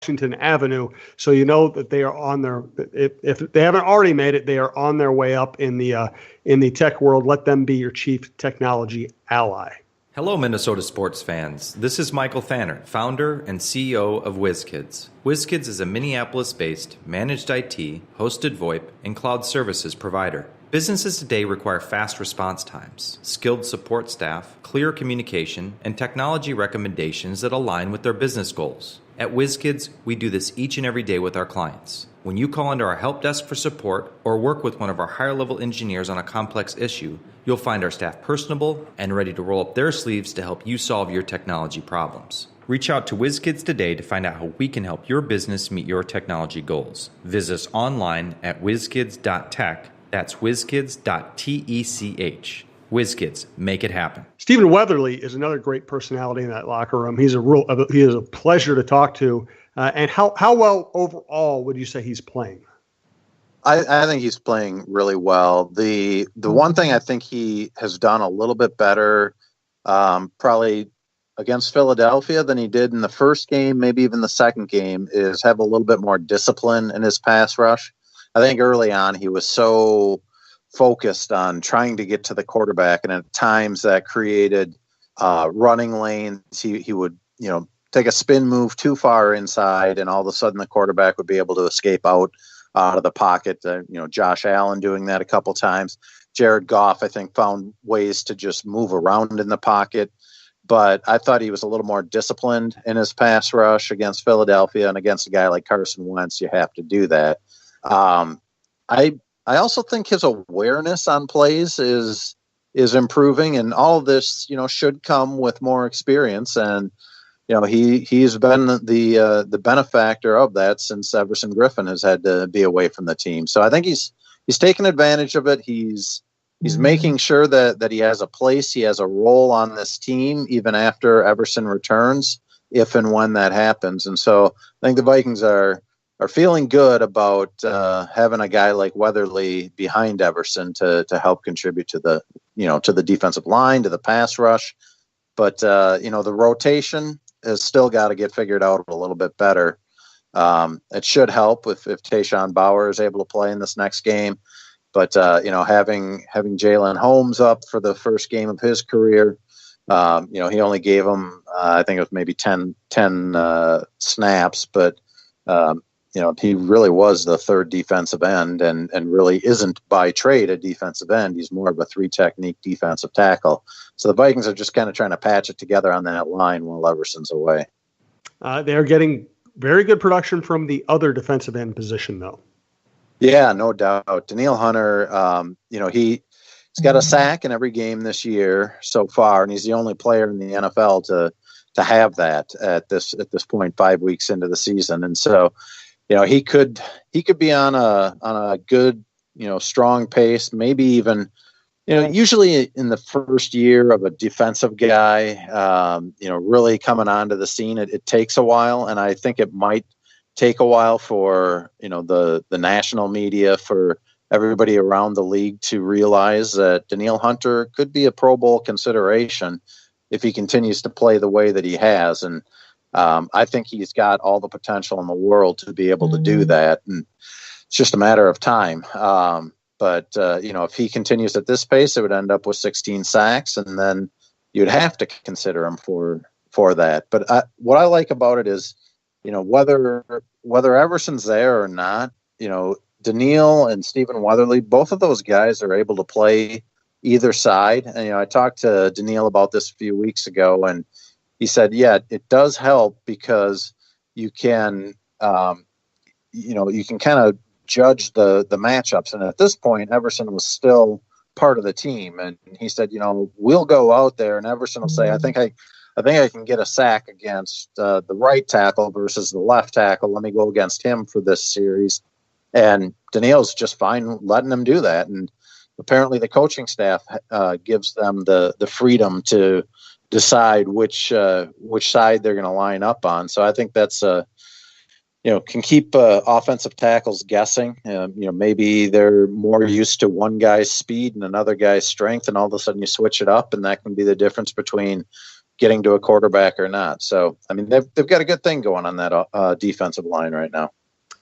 Washington Avenue. So you know that they are on their, if they haven't already made it, they are on their way up in the tech world. Let them be your chief technology ally. Hello, Minnesota sports fans. This is Michael Thanner, founder and CEO of WizKids. WizKids is a Minneapolis-based managed IT, hosted VoIP, and cloud services provider. Businesses today require fast response times, skilled support staff, clear communication, and technology recommendations that align with their business goals. At WizKids, we do this each and every day with our clients. When you call into our help desk for support or work with one of our higher-level engineers on a complex issue, you'll find our staff personable and ready to roll up their sleeves to help you solve your technology problems. Reach out to WizKids today to find out how we can help your business meet your technology goals. Visit us online at wizkids.tech. That's wizkids.tech. WizKids, make it happen. Stephen Weatherly is another great personality in that locker room. He is a pleasure to talk to. And how well overall would you say he's playing? I think he's playing really well. The one thing I think he has done a little bit better, probably against Philadelphia than he did in the first game, maybe even the second game, is have a little bit more discipline in his pass rush. I think early on he was so focused on trying to get to the quarterback, and at times that created running lanes. He would, take a spin move too far inside, and all of a sudden the quarterback would be able to escape out of the pocket. Josh Allen doing that a couple times. Jared Goff, I think, found ways to just move around in the pocket. But I thought he was a little more disciplined in his pass rush against Philadelphia, and against a guy like Carson Wentz, you have to do that. I also think his awareness on plays is improving, and all of this, should come with more experience. And he's been the benefactor of that since Everson Griffin has had to be away from the team. So I think he's taken advantage of it. He's making sure that he has a place, he has a role on this team, even after Everson returns, if and when that happens. And so I think the Vikings are feeling good about having a guy like Weatherly behind Everson to help contribute to the defensive line, to the pass rush. But, the rotation has still got to get figured out a little bit better. It should help if Tayshaun Bauer is able to play in this next game. But, having Jalen Holmes up for the first game of his career, he only gave him, I think it was maybe 10 snaps, but, he really was the third defensive end and really isn't by trade a defensive end. He's more of a three-technique defensive tackle. So the Vikings are just kind of trying to patch it together on that line while Everson's away. They're getting very good production from the other defensive end position, though. Yeah, no doubt. Danielle Hunter, he's got a sack in every game this year so far, and he's the only player in the NFL to have that at this point, 5 weeks into the season. And so, he could be on a good, strong pace, maybe even, usually in the first year of a defensive guy, really coming onto the scene, it takes a while. And I think it might take a while for, the national media, for everybody around the league to realize that Danielle Hunter could be a Pro Bowl consideration if he continues to play the way that he has. And I think he's got all the potential in the world to be able to do that. And it's just a matter of time. But if he continues at this pace, it would end up with 16 sacks, and then you'd have to consider him for that. But what I like about it is, whether Everson's there or not, Danielle and Stephen Weatherly, both of those guys are able to play either side. And, I talked to Danielle about this a few weeks ago, and he said, yeah, it does help because you can, you can kind of judge the matchups. And at this point, Everson was still part of the team. And he said, we'll go out there and Everson will say, I think I can get a sack against the right tackle versus the left tackle. Let me go against him for this series. And Danielle's just fine letting him do that. And apparently the coaching staff gives them the freedom to decide which side they're going to line up on. So I think that's can keep offensive tackles guessing. Maybe they're more used to one guy's speed and another guy's strength, and all of a sudden you switch it up, and that can be the difference between getting to a quarterback or not. So, I mean, they've got a good thing going on that defensive line right now.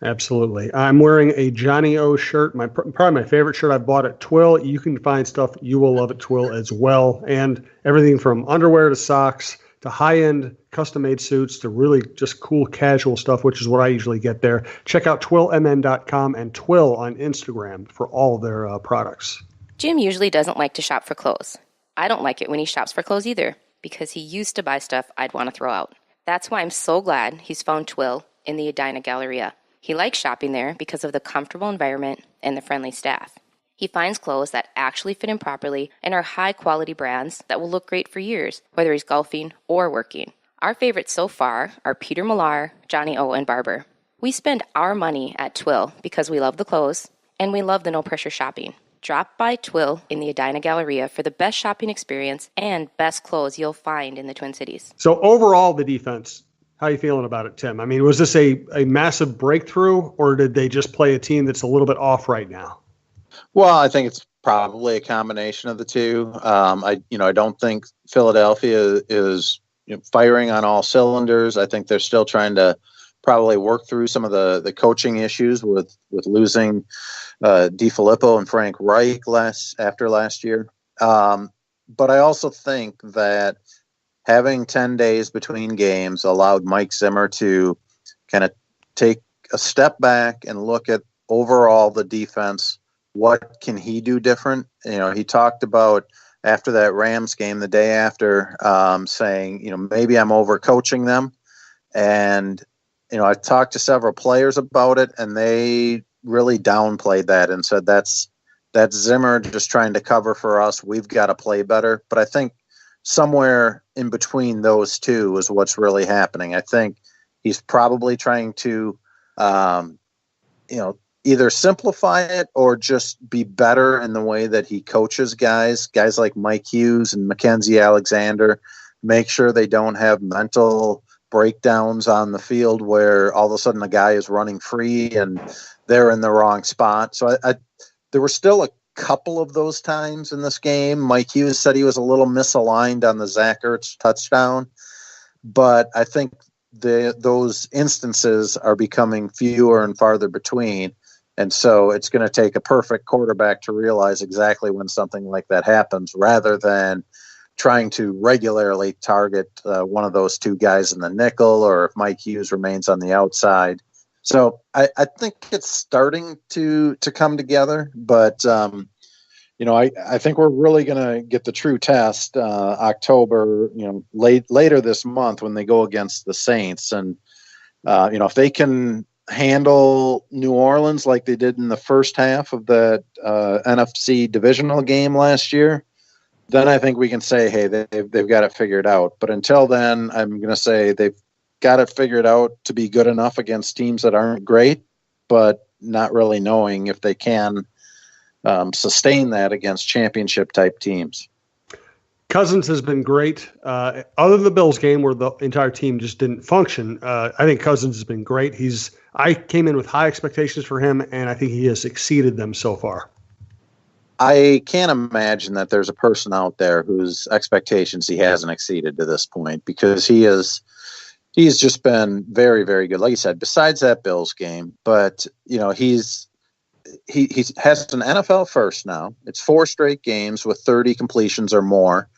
Absolutely. I'm wearing a Johnny O shirt, probably my favorite shirt I bought at Twill. You can find stuff you will love at Twill as well. And everything from underwear to socks to high-end custom-made suits to really just cool casual stuff, which is what I usually get there. Check out twillmn.com and Twill on Instagram for all of their products. Jim usually doesn't like to shop for clothes. I don't like it when he shops for clothes either, because he used to buy stuff I'd want to throw out. That's why I'm so glad he's found Twill in the Edina Galleria. He likes shopping there because of the comfortable environment and the friendly staff. He finds clothes that actually fit him properly and are high-quality brands that will look great for years, whether he's golfing or working. Our favorites so far are Peter Millar, Johnny O, and Barber. We spend our money at Twill because we love the clothes and we love the no-pressure shopping. Drop by Twill in the Edina Galleria for the best shopping experience and best clothes you'll find in the Twin Cities. So overall, the defense, how are you feeling about it, Tim? I mean, was this a massive breakthrough, or did they just play a team that's a little bit off right now? Well, I think it's probably a combination of the two. I don't think Philadelphia is firing on all cylinders. I think they're still trying to probably work through some of the coaching issues with losing DiFilippo and Frank Reich after last year. But I also think that having 10 days between games allowed Mike Zimmer to kind of take a step back and look at overall the defense. What can he do different? He talked about after that Rams game, the day after, saying, maybe I'm overcoaching them. And, I talked to several players about it, and they really downplayed that and said, that's Zimmer just trying to cover for us. We've got to play better. But I think somewhere in between those two is what's really happening. I think he's probably trying to, either simplify it or just be better in the way that he coaches guys like Mike Hughes and Mackenzie Alexander, make sure they don't have mental breakdowns on the field where all of a sudden a guy is running free and they're in the wrong spot. So there were still a couple of those times in this game. Mike Hughes said he was a little misaligned on the Zach Ertz touchdown, but I think those instances are becoming fewer and farther between. And so it's going to take a perfect quarterback to realize exactly when something like that happens, rather than trying to regularly target one of those two guys in the nickel, or if Mike Hughes remains on the outside. So I think it's starting to come together, but I think we're really going to get the true test October, later this month when they go against the Saints. And, if they can handle New Orleans like they did in the first half of the NFC divisional game last year, then I think we can say, hey, they've got it figured out. But until then, I'm going to say they've got it figured out to be good enough against teams that aren't great, but not really knowing if they can sustain that against championship type teams. Cousins has been great. Other than the Bills game where the entire team just didn't function, I think Cousins has been great. I came in with high expectations for him, and I think he has exceeded them so far. I can't imagine that there's a person out there whose expectations he hasn't exceeded to this point, because he's just been very, very good. Like you said, besides that Bills game, but he has an NFL first now. It's 4 straight games with 30 completions or more,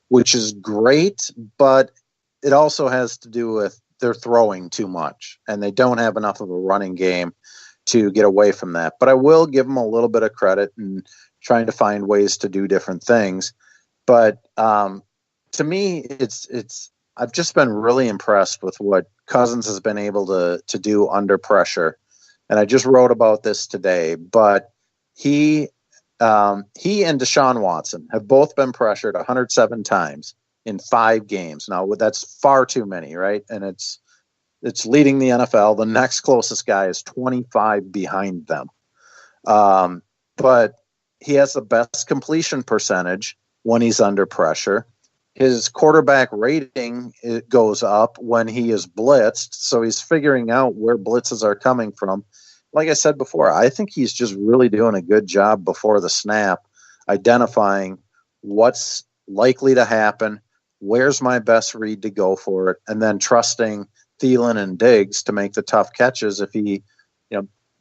which is great, but it also has to do with they're throwing too much, and they don't have enough of a running game to get away from that. But I will give them a little bit of credit in trying to find ways to do different things. But to me, it's I've just been really impressed with what Cousins has been able to do under pressure. And I just wrote about this today, but he and Deshaun Watson have both been pressured 107 times in 5 games. Now, that's far too many, right? And it's leading the NFL. The next closest guy is 25 behind them. But he has the best completion percentage when he's under pressure. His quarterback rating goes up when he is blitzed, so he's figuring out where blitzes are coming from. Like I said before, I think he's just really doing a good job before the snap, identifying what's likely to happen, where's my best read to go for it, and then trusting Thielen and Diggs to make the tough catches. If he,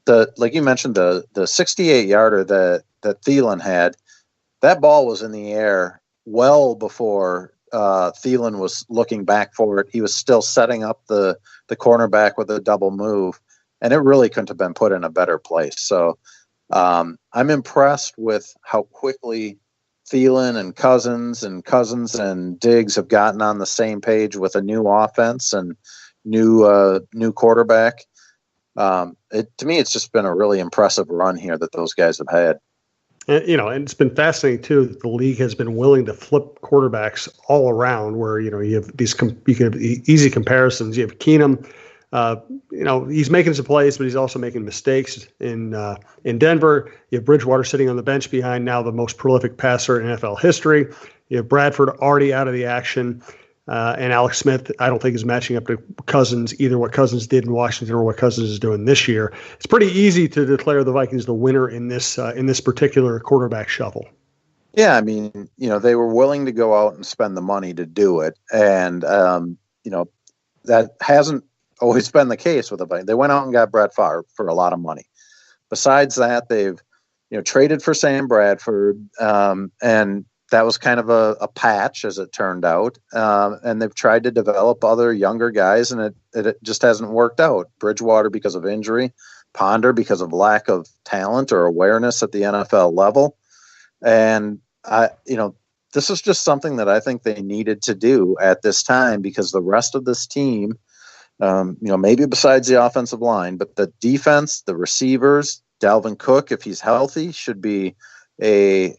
like you mentioned, the 68-yarder that Thielen had, that ball was in the air well before Thielen was looking back for it. He was still setting up the cornerback with a double move, and it really couldn't have been put in a better place. So I'm impressed with how quickly Thielen and Cousins and Diggs have gotten on the same page with a new offense and new quarterback. To me, it's just been a really impressive run here that those guys have had. And it's been fascinating too that the league has been willing to flip quarterbacks all around. Where you have these you can have easy comparisons. You have Keenum. He's making some plays, but he's also making mistakes in Denver. You have Bridgewater sitting on the bench behind now the most prolific passer in NFL history. You have Bradford already out of the action. And Alex Smith, I don't think, is matching up to Cousins, either what Cousins did in Washington or what Cousins is doing this year. It's pretty easy to declare the Vikings the winner in this particular quarterback shuffle. Yeah, I mean, they were willing to go out and spend the money to do it. And, that hasn't always been the case with the Vikings. They went out and got Brett Favre for a lot of money. Besides that, they've, traded for Sam Bradford, and that was kind of a patch, as it turned out. And they've tried to develop other younger guys, and it just hasn't worked out. Bridgewater because of injury, Ponder because of lack of talent or awareness at the NFL level. And this is just something that I think they needed to do at this time, because the rest of this team, maybe besides the offensive line, but the defense, the receivers, Dalvin Cook, if he's healthy, should be a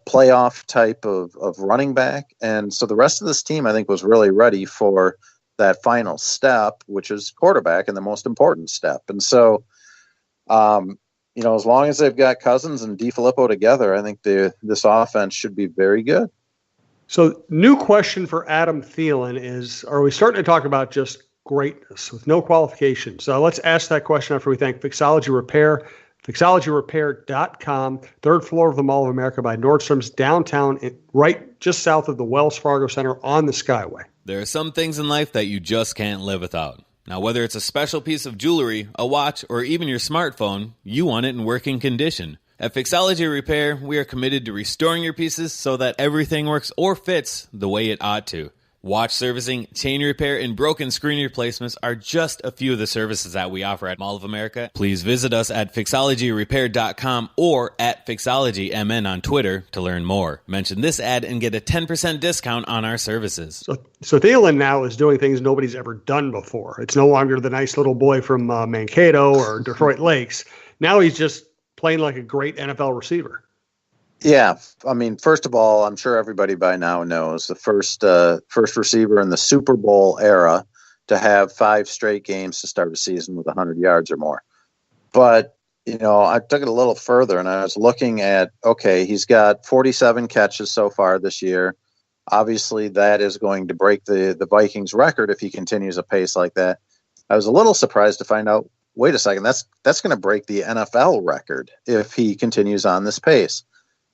playoff type of running back. And so the rest of this team, I think, was really ready for that final step, which is quarterback, and the most important step. And so, as long as they've got Cousins and DeFilippo together, I think this offense should be very good. So new question for Adam Thielen is, are we starting to talk about just greatness with no qualification? So let's ask that question after we thank Fixology Repair. Fixologyrepair.com, third floor of the Mall of America by Nordstrom's, downtown, right just south of the Wells Fargo Center on the Skyway. There are some things in life that you just can't live without. Now, whether it's a special piece of jewelry, a watch, or even your smartphone, you want it in working condition. At Fixology Repair, we are committed to restoring your pieces so that everything works or fits the way it ought to. Watch servicing, chain repair, and broken screen replacements are just a few of the services that we offer at Mall of America. Please visit us at fixologyrepair.com or at fixologymn on Twitter to learn more. Mention this ad and get a 10% discount on our services. So Thielen now is doing things nobody's ever done before. It's no longer the nice little boy from Mankato or Detroit Lakes. Now he's just playing like a great NFL receiver. Yeah, I mean, first of all, I'm sure everybody by now knows the first receiver in the Super Bowl era to have 5 straight games to start a season with 100 yards or more. But, I took it a little further, and I was looking at, okay, he's got 47 catches so far this year. Obviously, that is going to break the Vikings record if he continues a pace like that. I was a little surprised to find out, wait a second, that's going to break the NFL record if he continues on this pace.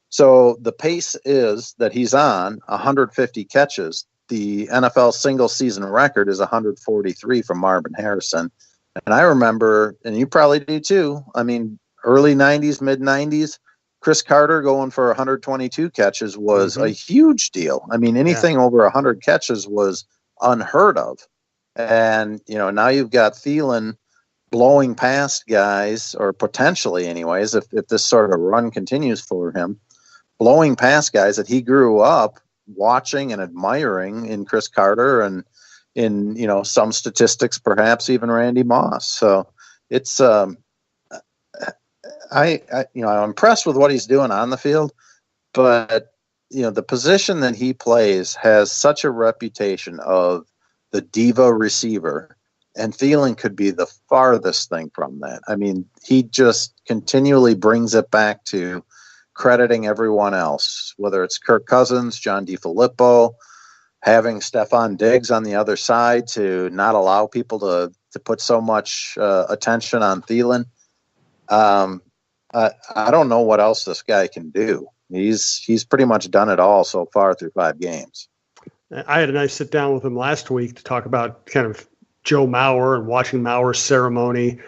So the pace is that he's on 150 catches. The NFL single season record is 143 from Marvin Harrison. And I remember, and you probably do too, I mean, early 90s, mid 90s, Chris Carter going for 122 catches was a huge deal. I mean, anything over 100 catches was unheard of. And, now you've got Thielen blowing past guys, or potentially anyways, if this sort of run continues for him, blowing past guys that he grew up watching and admiring in Chris Carter and in, some statistics, perhaps even Randy Moss. So it's, I'm impressed with what he's doing on the field, but, the position that he plays has such a reputation of the diva receiver, and Thielen could be the farthest thing from that. I mean, he just continually brings it back to crediting everyone else, whether it's Kirk Cousins, John DeFilippo, having Stephon Diggs on the other side to not allow people to put so much attention on Thielen. I don't know what else this guy can do. He's pretty much done it all so far through 5 games. I had a nice sit down with him last week to talk about kind of Joe Mauer and watching Mauer's ceremony.